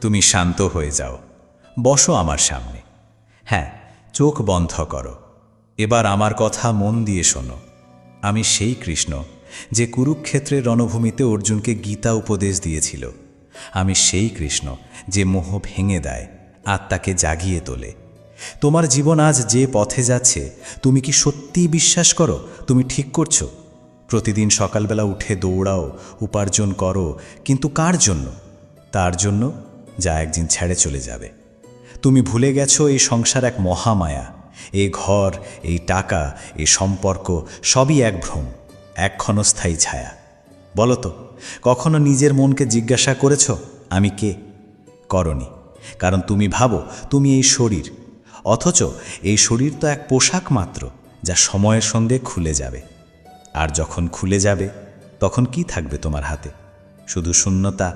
তুমি শান্ত হয়ে যাও, বসো আমার সামনে। হ্যাঁ, চোখ বন্ধ করো। এবার আমার কথা মন দিয়ে শোনো। আমি সেই কৃষ্ণ যে কুরুক্ষেত্রের রণভূমিতে অর্জুনকে গীতা উপদেশ দিয়েছিল। আমি সেই কৃষ্ণ যে মোহ ভেঙে দেয়, আত্মাকে জাগিয়ে তোলে। তোমার জীবন আজ যে পথে যাচ্ছে, তুমি কি সত্যিই বিশ্বাস করো তুমি ঠিক করছো? প্রতিদিন সকালবেলা উঠে দৌড়াও, উপার্জন করো, কিন্তু কার জন্য? তার জন্য যা একদিন ছেড়ে চলে যাবে। তুমি ভুলে গেছো এই সংসার এক মহামায়া। এই ঘর, এই টাকা, এই সম্পর্ক সবই এক ভ্রম, এক ক্ষণস্থায়ী ছায়া। বলো তো, কখনো নিজের মনকে জিজ্ঞাসা করেছ আমি কে? করনি, কারণ তুমি ভাবো তুমি এই শরীর। অথচ এই শরীর তো এক পোশাক মাত্র, যা সময়ের সঙ্গে খুলে যাবে। আর যখন খুলে যাবে, তখন কি থাকবে তোমার হাতে? শুধু শূন্যতা,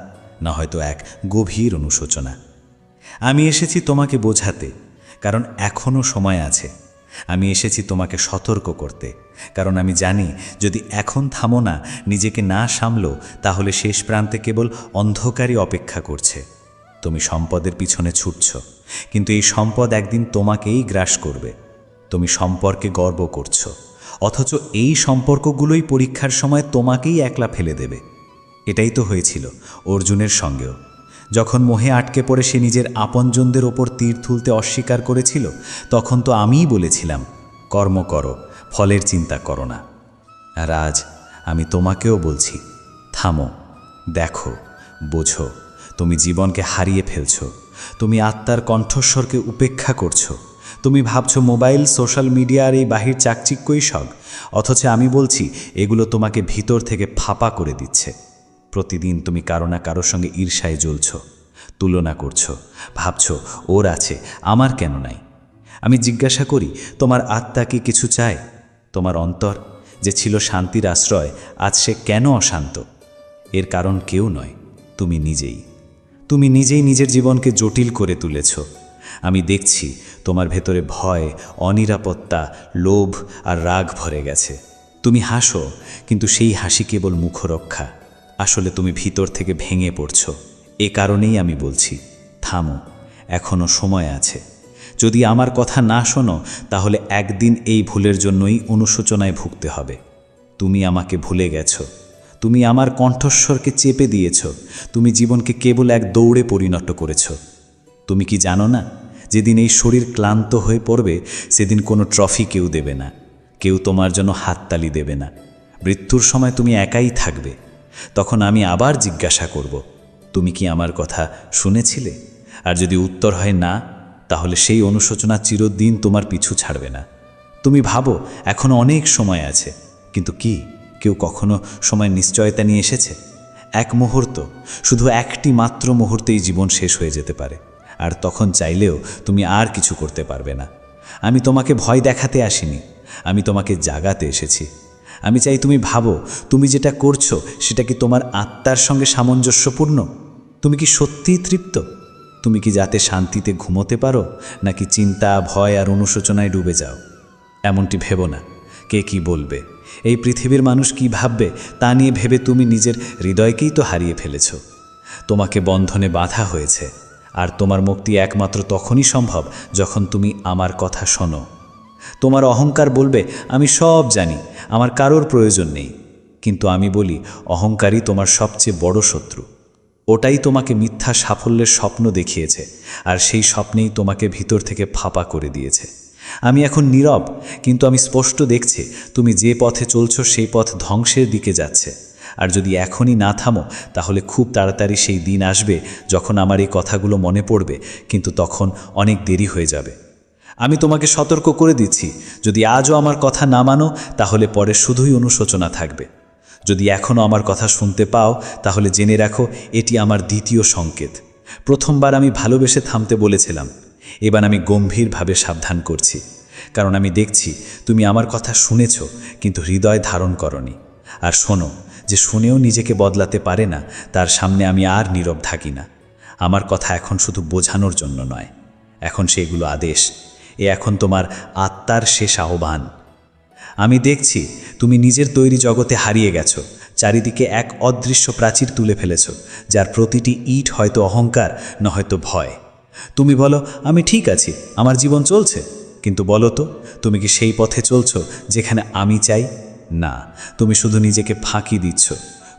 না হয়তো এক গভীর অনুশোচনা। আমি এসেছি তোমাকে বোঝাতে, কারণ এখনও সময় আছে। আমি এসেছি তোমাকে সতর্ক করতে, কারণ আমি জানি যদি এখন থামো না, নিজেকে না সামলো, তাহলে শেষ প্রান্তে কেবল অন্ধকারই অপেক্ষা করছে। তুমি সম্পদের পিছনে ছুটছ, কিন্তু এই সম্পদ একদিন তোমাকেই গ্রাস করবে। তুমি সম্পর্কে গর্ব করছো, অথচ এই সম্পর্কগুলোই পরীক্ষার সময় তোমাকেই একলা ফেলে দেবে। এটাই তো হয়েছিল অর্জুনের সঙ্গেও। যখন মোহে আটকে পড়ে সে নিজের আপনজনদের ওপর তীর তুলতে অস্বীকার করেছিল, তখন তো আমিই বলেছিলাম, কর্ম করো, ফলের চিন্তা করো না। আর আজ আমি তোমাকেও বলছি, থামো, দেখো, বোঝো, তুমি জীবনকে হারিয়ে ফেলছো। তুমি আত্মার কণ্ঠস্বরকে উপেক্ষা করছো। তুমি ভাবছো মোবাইল, সোশ্যাল মিডিয়া আর এই বাহির চাকচিক্যই সব, অথচ আমি বলছি এগুলো তোমাকে ভিতর থেকে ফাঁপা করে দিচ্ছে। প্রতিদিন তুমি কারো না কারোর সঙ্গে ঈর্ষায় জ্বলছো, তুলনা করছো, ভাবছো ওর আছে, আমার কেন নাই? আমি জিজ্ঞাসা করি, তোমার আত্মা কি কিছু চায়? তোমার অন্তর যে ছিল শান্তির আশ্রয়, আজ সে কেন অশান্ত? এর কারণ কেউ নয়, তুমি নিজেই। তুমি নিজেই নিজের জীবনকে জটিল করে তুলেছ। আমি দেখছি তোমার ভেতরে ভয়, অনিরাপত্তা, লোভ আর রাগ ভরে গেছে। তুমি হাসো, কিন্তু সেই হাসি কেবল মুখরক্ষা। আসলে তুমি ভিতর থেকে ভেঙে পড়ছ। এ কারণেই আমি বলছি, থামো, এখনো সময় আছে। যদি আমার কথা না শোনো, তাহলে একদিন এই ভুলের জন্যই অনুশোচনায় ভুগতে হবে। তুমি আমাকে ভুলে গেছো, তুমি আমার কণ্ঠস্বরকে চেপে দিয়েছ, তুমি জীবনকে কেবল এক দৌড়ে পরিণত করেছ। তুমি কি জানো না, যেদিন এই শরীর ক্লান্ত হয়ে পড়বে, সেদিন কোনো ট্রফি কেউ দেবে না, কেউ তোমার জন্য হাততালি দেবে না। মৃত্যুর সময় তুমি একাই থাকবে। তখন আমি আবার জিজ্ঞাসা করব, তুমি কি আমার কথা শুনেছিলে? আর যদি উত্তর হয় না, তাহলে সেই অনুশোচনা চিরদিন তোমার পিছু ছাড়বে না। তুমি ভাবো এখনো অনেক সময় আছে, কিন্তু কি কেউ কখনো সময় নিশ্চয়তা নিয়ে এসেছে? এক মুহূর্ত, শুধু একটি মাত্র মুহূর্তেই জীবন শেষ হয়ে যেতে পারে, আর তখন চাইলেও তুমি আর কিছু করতে পারবে না। আমি তোমাকে ভয় দেখাতে আসিনি, আমি তোমাকে জাগাতে এসেছি। আমি চাই তুমি ভাবো, তুমি যেটা করছো সেটা কি তোমার আত্মার সঙ্গে সামঞ্জস্যপূর্ণ? তুমি কি সত্যিই তৃপ্ত? তুমি কি যাতে শান্তিতে ঘুমোতে পারো, নাকি চিন্তা, ভয় আর অনুশোচনায় ডুবে যাও? এমনটি ভেবো না কে কি বলবে, এই পৃথিবীর মানুষ কি ভাববে, তা নিয়ে ভেবে তুমি নিজের হৃদয়কেই তো হারিয়ে ফেলেছ। তোমাকে বন্ধনে বাঁধা হয়েছে, আর তোমার মুক্তি একমাত্র তখনই সম্ভব যখন তুমি আমার কথা শোনো। তোমার অহংকার বলবে আমি সব জানি, আমার কারোর প্রয়োজন নেই, কিন্তু আমি বলি অহংকারই তোমার সবচেয়ে বড় শত্রু। ওটাই তোমাকে মিথ্যা সাফল্যের স্বপ্ন দেখিয়েছে, আর সেই স্বপ্নেই তোমাকে ভিতর থেকে ফাঁপা করে দিয়েছে। আমি এখন নীরব, কিন্তু আমি স্পষ্ট দেখছি তুমি যে পথে চলছো সেই পথ ধ্বংসের দিকে যাচ্ছে। আর যদি এখনই না থামো, তাহলে খুব তাড়াতাড়ি সেই দিন আসবে যখন আমার এই কথাগুলো মনে পড়বে, কিন্তু তখন অনেক দেরি হয়ে যাবে। আমি তোমাকে সতর্ক করে দিচ্ছি, যদি আজও আমার কথা না মানো, তাহলে পরে শুধুই অনুশোচনা থাকবে। যদি এখনও আমার কথা শুনতে পাও, তাহলে জেনে রাখো এটি আমার দ্বিতীয় সংকেত। প্রথমবার আমি ভালোবেসে থামতে বলেছিলাম, এবার আমি গম্ভীরভাবে সাবধান করছি, কারণ আমি দেখছি তুমি আমার কথা শুনেছ, কিন্তু হৃদয় ধারণ করনি। আর শোনো, যে শুনেও নিজেকে বদলাতে পারে না, তার সামনে আমি আর নীরব থাকি না। আমার কথা এখন শুধু বোঝানোর জন্য নয়, এখন সেগুলো আদেশ। এখন তোমার আত্মার শেষ আহ্বান। আমি দেখছি তুমি নিজের তৈরি জগতে হারিয়ে গেছো, চারিদিকে এক অদৃশ্য প্রাচীর তুলে ফেলেছ, যার প্রতিটি ইট হয়তো অহংকার, না হয়তো ভয়। তুমি বলো, আমি ঠিক আছি, আমার জীবন চলছে। কিন্তু বলো তো, তুমি কি সেই পথে চলছো যেখানে আমি চাই? না, তুমি শুধু নিজেকে ফাঁকি দিচ্ছ।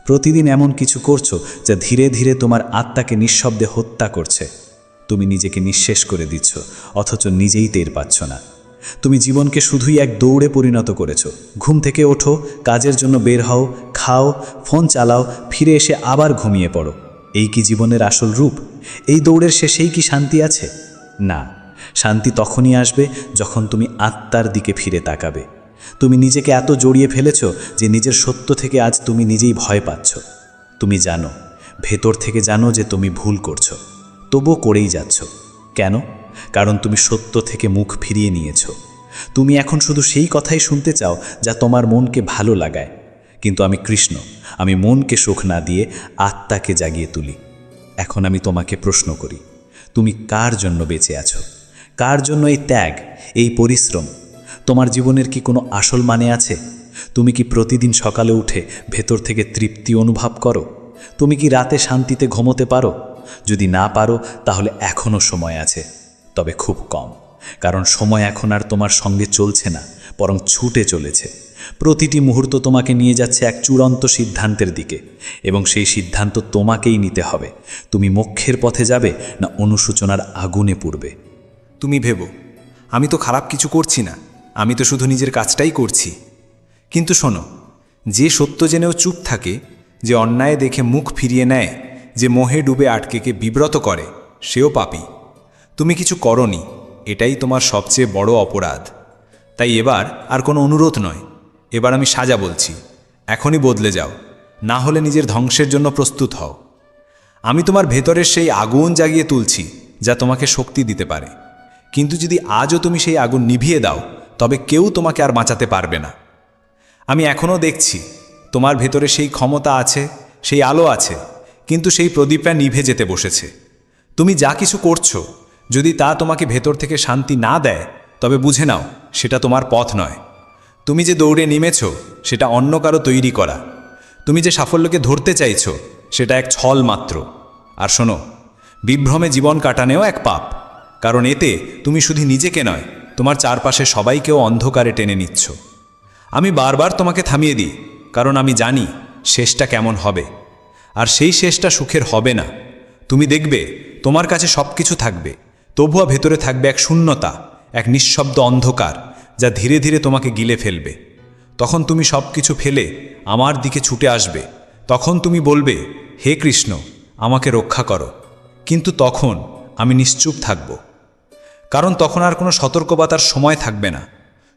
প্রতিদিন এমন কিছু করছো যা ধীরে ধীরে তোমার আত্মাকে নিঃশব্দে হত্যা করছে। তুমি নিজেকে নিঃশেষ করে দিচ্ছ, অথচ নিজেই টের পাচ্ছ না। তুমি জীবনকে শুধুই এক দৌড়ে পরিণত করেছো। ঘুম থেকে ওঠো, কাজের জন্য বের হও, খাও, ফোন চালাও, ফিরে এসে আবার ঘুমিয়ে পড়ো। এই কি জীবনের আসল রূপ? এই দৌড়ের শেষেই কি শান্তি আছে? না, শান্তি তখনই আসবে যখন তুমি আত্মার দিকে ফিরে তাকাবে। তুমি নিজেকে এত জড়িয়ে ফেলেছ যে নিজের সত্য থেকে আজ তুমি নিজেই ভয় পাচ্ছ। তুমি জানো, ভেতর থেকে জানো যে তুমি ভুল করছো, তবুও করেই যাচ্ছ। কেন? কারণ তুমি সত্য থেকে মুখ ফিরিয়ে নিয়েছ। তুমি এখন শুধু সেই কথাই শুনতে চাও যা তোমার মনকে ভালো লাগায়। কিন্তু আমি কৃষ্ণ, আমি মনকে সুখ না দিয়ে আত্মাকে জাগিয়ে তুলি। এখন আমি তোমাকে প্রশ্ন করি, তুমি কার জন্য বেঁচে আছো? কার জন্য এই ত্যাগ, এই পরিশ্রম? তোমার জীবনের কি কোনো আসল মানে আছে? তুমি কি প্রতিদিন সকালে উঠে ভেতর থেকে তৃপ্তি অনুভব করো? তুমি কি রাতে শান্তিতে ঘুমোতে পারো? যদি না পারো, তাহলে এখনও সময় আছে, তবে খুব কম। কারণ সময় এখন আর তোমার সঙ্গে চলছে না, বরং ছুটে চলেছে। প্রতিটি মুহূর্ত তোমাকে নিয়ে যাচ্ছে এক চূড়ান্ত সিদ্ধান্তের দিকে, এবং সেই সিদ্ধান্ত তোমাকেই নিতে হবে। তুমি মোক্ষের পথে যাবে, না অনুশোচনার আগুনে পুড়বে? তুমি ভেবো, আমি তো খারাপ কিছু করছি না, আমি তো শুধু নিজের কাজটাই করছি। কিন্তু শোনো, যে সত্য জেনেও চুপ থাকে, যে অন্যায় দেখে মুখ ফিরিয়ে নেয়, যে মোহে ডুবে আটকেকে বিব্রত করে, সেও পাপী। তুমি কিছু করনি, এটাই তোমার সবচেয়ে বড় অপরাধ। তাই এবার আর কোনো অনুরোধ নয়, এবার আমি সাজা বলছি। এখনই বদলে যাও, না হলে নিজের ধ্বংসের জন্য প্রস্তুত হও। আমি তোমার ভেতরের সেই আগুন জাগিয়ে তুলছি যা তোমাকে শক্তি দিতে পারে। কিন্তু যদি আজও তুমি সেই আগুন নিভিয়ে দাও, তবে কেউ তোমাকে আর বাঁচাতে পারবে না। আমি এখনও দেখছি তোমার ভেতরে সেই ক্ষমতা আছে, সেই আলো আছে, কিন্তু সেই প্রদীপটা নিভে যেতে বসেছে। তুমি যা কিছু করছো, যদি তা তোমাকে ভেতর থেকে শান্তি না দেয়, তবে বুঝে নাও সেটা তোমার পথ নয়। তুমি যে দৌড়ে নেমেছ, সেটা অন্য কারো তৈরি করা। তুমি যে সাফল্যকে ধরতে চাইছো, সেটা এক ছল মাত্র। আর শোনো, বিভ্রমে জীবন কাটানেও এক পাপ, কারণ এতে তুমি শুধু নিজেকে নয়, তোমার চারপাশে সবাইকেও অন্ধকারে টেনে নিচ্ছ। আমি বারবার তোমাকে থামিয়ে দিই, কারণ আমি জানি শেষটা কেমন হবে। আর সেই শেষটা সুখের হবে না। তুমি দেখবে তোমার কাছে সব কিছু থাকবে, তবুও ভেতরে থাকবে এক শূন্যতা, এক নিঃশব্দ অন্ধকার, যা ধীরে ধীরে তোমাকে গিলে ফেলবে। তখন তুমি সব কিছু ফেলে আমার দিকে ছুটে আসবে। তখন তুমি বলবে, হে কৃষ্ণ, আমাকে রক্ষা করো। কিন্তু তখন আমি নিশ্চুপ থাকব, কারণ তখন আর কোনো সতর্কবার্তার সময় থাকবে না।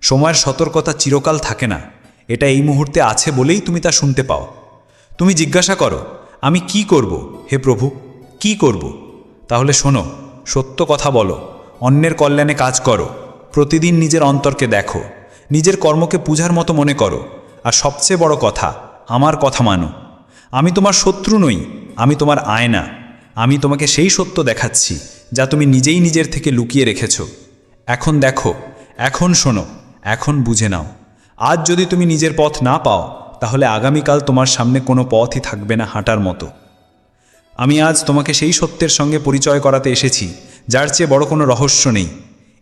সময়ের সতর্কতা চিরকাল থাকে না, এটা এই মুহূর্তে আছে বলেই তুমি তা শুনতে পাও। তুমি জিজ্ঞাসা করো, আমি কি করব হে প্রভু, কি করব? তাহলে শোনো, সত্য কথা বলো, অন্যের কল্যাণে কাজ করো, প্রতিদিন নিজের অন্তরকে দেখো, নিজের কর্মকে পূজার মতো মনে করো, আর সবচেয়ে বড় কথা, আমার কথা মানো। আমি তোমার শত্রু নই, আমি তোমার আয়না। আমি তোমাকে সেই সত্য দেখাচ্ছি যা তুমি নিজেই নিজের থেকে লুকিয়ে রেখেছ। এখন দেখো, এখন শোনো, এখন বুঝে নাও। আজ যদি তুমি নিজের পথ না পাও, তাহলে আগামীকাল তোমার সামনে কোনো পথই থাকবে না হাঁটার মতো। আমি আজ তোমাকে সেই সত্যের সঙ্গে পরিচয় করাতে এসেছি যার চেয়ে বড় কোনো রহস্য নেই।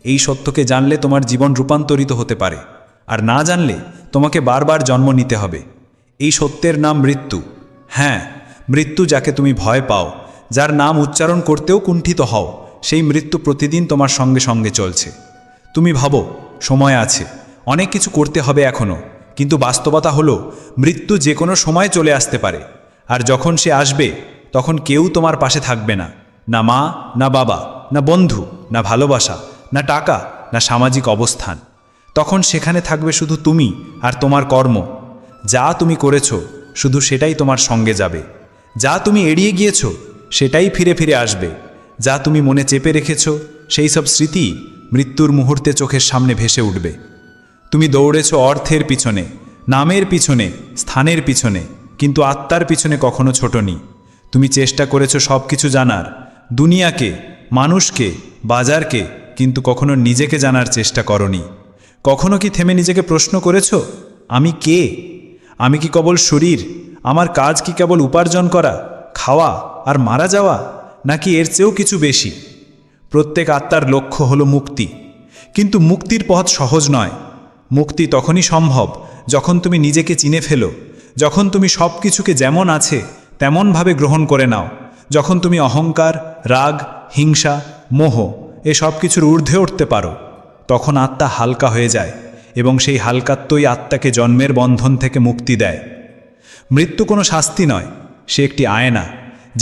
এই সত্যকে জানলে তোমার জীবন রূপান্তরিত হতে পারে, আর না জানলে তোমাকে বারবার জন্ম নিতে হবে। এই সত্যের নাম মৃত্যু। হ্যাঁ, মৃত্যু, যাকে তুমি ভয় পাও, যার নাম উচ্চারণ করতেও কুণ্ঠিত হও, সেই মৃত্যু প্রতিদিন তোমার সঙ্গে সঙ্গে চলছে। তুমি ভাবো সময় আছে, অনেক কিছু করতে হবে এখনও, কিন্তু বাস্তবতা হলো মৃত্যু যে কোনো সময় চলে আসতে পারে। আর যখন সে আসবে, তখন কেউ তোমার পাশে থাকবে না, না মা, না বাবা, না বন্ধু, না ভালোবাসা, না টাকা, না সামাজিক অবস্থান। তখন সেখানে থাকবে শুধু তুমি আর তোমার কর্ম। যা তুমি করেছো, শুধু সেটাই তোমার সঙ্গে যাবে। যা তুমি এড়িয়ে গিয়েছো, সেটাই ফিরে ফিরে আসবে। যা তুমি মনে চেপে রেখেছো, সেই সব স্মৃতি মৃত্যুর মুহূর্তে চোখের সামনে ভেসে উঠবে। তুমি দৌড়েছো অর্থের পিছনে, নামের পিছনে, স্থানের পিছনে, কিন্তু আত্মার পিছনে কখনো ছোটনি। তুমি চেষ্টা করেছো সব কিছু জানার, দুনিয়াকে, মানুষকে, বাজারকে, কিন্তু কখনো নিজেকে জানার চেষ্টা করনি। কখনো কি থেমে নিজেকে প্রশ্ন করেছো, আমি কে? আমি কি কেবল শরীর? আমার কাজ কি কেবল উপার্জন করা, খাওয়া আর মারা যাওয়া, নাকি এর চেয়েও কিছু বেশি? প্রত্যেক আত্মার লক্ষ্য হলো মুক্তি, কিন্তু মুক্তির পথ সহজ নয়। মুক্তি তখনই সম্ভব যখন তুমি নিজেকে চিনে ফেলো, যখন তুমি সব কিছুকে যেমন আছে তেমনভাবে গ্রহণ করে নাও, যখন তুমি অহংকার, রাগ, হিংসা, মোহ এ সব কিছুর ঊর্ধ্বে উঠতে পারো। তখন আত্মা হালকা হয়ে যায় এবং সেই হালকাত্বই আত্মাকে জন্মের বন্ধন থেকে মুক্তি দেয়। মৃত্যু কোনো শাস্তি নয়, সে একটি আয়না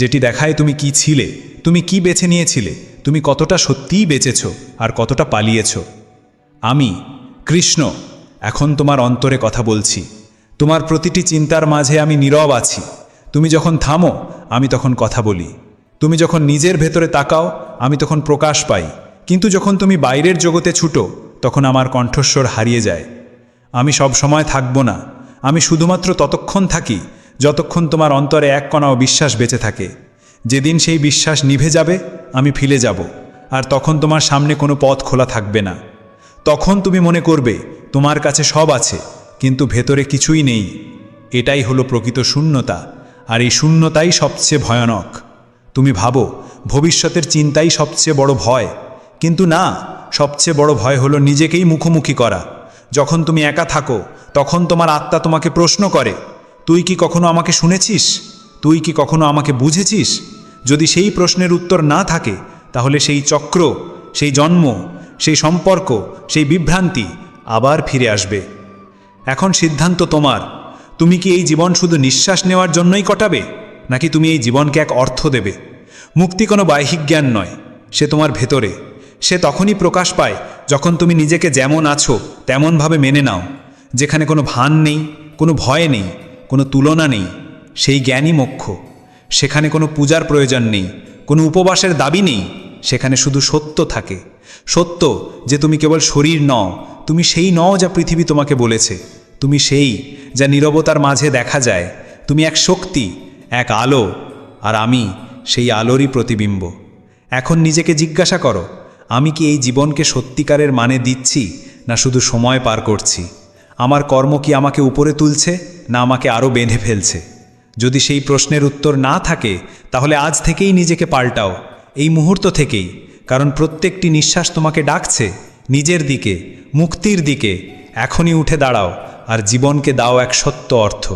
যেটি দেখায় তুমি কি ছিলে, তুমি কি বেছে নিয়েছিলে, তুমি কতটা সত্যিই বেঁচেছ আর কতটা পালিয়েছ। আমি কৃষ্ণ এখন তোমার অন্তরে কথা বলছি। তোমার প্রতিটি চিন্তার মাঝে আমি নীরব আছি। তুমি যখন থামো আমি তখন কথা বলি। তুমি যখন নিজের ভেতরে তাকাও আমি তখন প্রকাশ পাই, কিন্তু যখন তুমি বাইরের জগতে ছুটো তখন আমার কণ্ঠস্বর হারিয়ে যায়। আমি সব সময় থাকব না, আমি শুধুমাত্র ততক্ষণ থাকি যতক্ষণ তোমার অন্তরে এক কণাও বিশ্বাস বেঁচে থাকে। যেদিন সেই বিশ্বাস নিভে যাবে আমি ফিরে যাব, আর তখন তোমার সামনে কোনো পথ খোলা থাকবে না। তখন তুমি মনে করবে তোমার কাছে সব আছে, কিন্তু ভেতরে কিছুই নেই। এটাই হলো প্রকৃত শূন্যতা, আর এই শূন্যতাই সবচেয়ে ভয়ানক। তুমি ভাবো ভবিষ্যতের চিন্তাই সবচেয়ে বড় ভয়, কিন্তু না, সবচেয়ে বড় ভয় হলো নিজেকেই মুখোমুখি করা। যখন তুমি একা থাকো তখন তোমার আত্মা তোমাকে প্রশ্ন করে, তুই কি কখনো আমাকে শুনেছিস? তুই কি কখনো আমাকে বুঝেছিস? যদি সেই প্রশ্নের উত্তর না থাকে তাহলে সেই চক্র, সেই জন্ম, সেই সম্পর্ক, সেই বিভ্রান্তি আবার ফিরে আসবে। এখন সিদ্ধান্ত তোমার। তুমি কি এই জীবন শুধু নিঃশ্বাস নেওয়ার জন্যই কাটাবে, নাকি তুমি এই জীবনকে এক অর্থ দেবে? মুক্তি কোনো বাহ্যিক জ্ঞান নয়, সে তোমার ভেতরে। সে তখনই প্রকাশ পায় যখন তুমি নিজেকে যেমন আছো তেমনভাবে মেনে নাও, যেখানে কোনো ভান নেই, কোনো ভয় নেই, কোনো তুলনা নেই। সেই জ্ঞানই মোক্ষ। সেখানে কোনো পূজার প্রয়োজন নেই, কোনো উপবাসের দাবি নেই, সেখানে শুধু সত্য থাকে। সত্য যে তুমি কেবল শরীর নও, তুমি সেই নও যা পৃথিবী তোমাকে বলেছে। তুমি সেই যা নীরবতার মাঝে দেখা যায়। তুমি এক শক্তি, এক আলো, আর আমি সেই আলোরই প্রতিবিম্ব। এখন নিজেকে জিজ্ঞাসা করো, আমি কি এই জীবনকে সত্যিকারের মানে দিচ্ছি, না শুধু সময় পার করছি? আমার কর্ম কি আমাকে উপরে তুলছে, না আমাকে আরও বেঁধে ফেলছে? যদি সেই প্রশ্নের উত্তর না থাকে তাহলে আজ থেকেই নিজেকে পাল্টাও, এই মুহূর্ত থেকেই। কারণ প্রত্যেকটি নিঃশ্বাস তোমাকে ডাকছে নিজের দিকে, মুক্তির দিকে। এখনই উঠে দাঁড়াও আর জীবনকে দাও এক সত্য অর্থ।